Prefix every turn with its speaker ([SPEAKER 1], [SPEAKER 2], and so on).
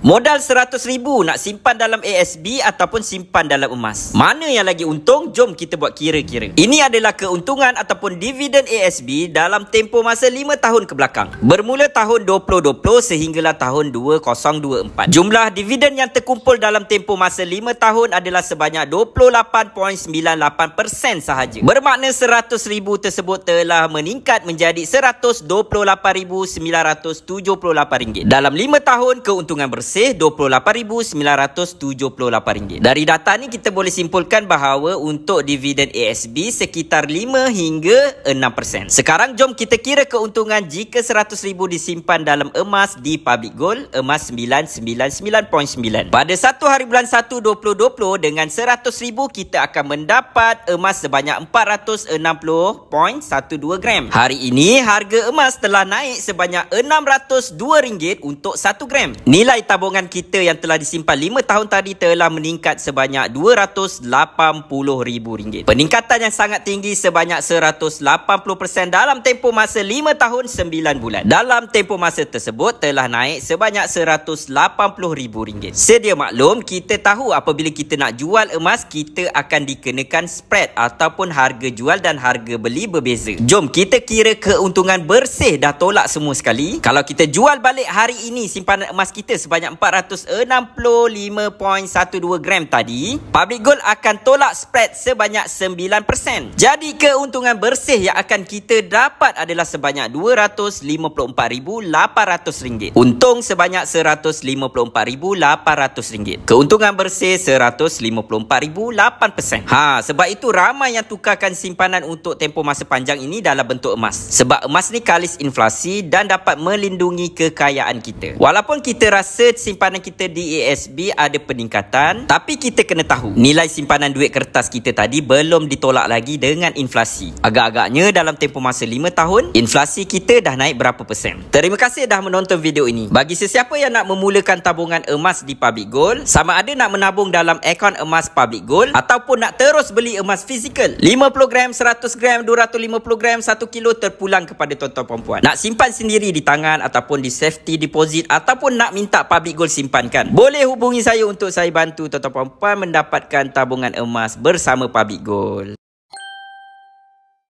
[SPEAKER 1] Modal RM100,000 nak simpan dalam ASB ataupun simpan dalam emas. Mana yang lagi untung? Jom kita buat kira-kira. Ini adalah keuntungan ataupun dividen ASB dalam tempoh masa 5 tahun ke belakang. Bermula tahun 2020 sehinggalah tahun 2024. Jumlah dividen yang terkumpul dalam tempoh masa 5 tahun adalah sebanyak 28.98% sahaja. Bermakna RM100,000 tersebut telah meningkat menjadi RM128,978. Dalam 5 tahun, keuntungan bersih RM28,978. Dari data ni kita boleh simpulkan bahawa untuk dividen ASB sekitar 5 hingga 6%. Sekarang jom kita kira keuntungan jika RM100,000 disimpan dalam emas di Public Gold, emas 999.9. Pada 1 hari bulan 1 2020 dengan RM100,000 kita akan mendapat emas sebanyak 460.12 gram. Hari ini harga emas telah naik sebanyak RM602 untuk 1 gram. Nilai tabungan kita yang telah disimpan 5 tahun tadi telah meningkat sebanyak RM280,000. Peningkatan yang sangat tinggi sebanyak 180% dalam tempoh masa 5 tahun 9 bulan. Dalam tempoh masa tersebut telah naik sebanyak RM180,000. Sedia maklum, kita tahu apabila kita nak jual emas, kita akan dikenakan spread ataupun harga jual dan harga beli berbeza. Jom kita kira keuntungan bersih dah tolak semua sekali. Kalau kita jual balik hari ini simpanan emas kita sebanyak 465.12 gram tadi, Public Gold akan tolak spread sebanyak 9%. Jadi keuntungan bersih yang akan kita dapat adalah sebanyak RM254,800. Untung sebanyak RM154,800. Keuntungan bersih RM154,008%. Sebab itu ramai yang tukarkan simpanan untuk tempoh masa panjang ini dalam bentuk emas. Sebab emas ni kalis inflasi dan dapat melindungi kekayaan kita. Walaupun kita rasa simpanan kita di ASB ada peningkatan, tapi kita kena tahu nilai simpanan duit kertas kita tadi belum ditolak lagi dengan inflasi. Agak-agaknya dalam tempoh masa 5 tahun, inflasi kita dah naik berapa persen. Terima kasih dah menonton video ini. Bagi sesiapa yang nak memulakan tabungan emas di Public Gold, sama ada nak menabung dalam akaun emas Public Gold ataupun nak terus beli emas fizikal 50 gram, 100 gram, 250 gram, 1 kilo terpulang kepada tuan-tuan perempuan. Nak simpan sendiri di tangan ataupun di safety deposit ataupun nak minta Public Gold simpankan, boleh hubungi saya untuk saya bantu tuan-tuan perempuan mendapatkan tabungan emas bersama Public Gold.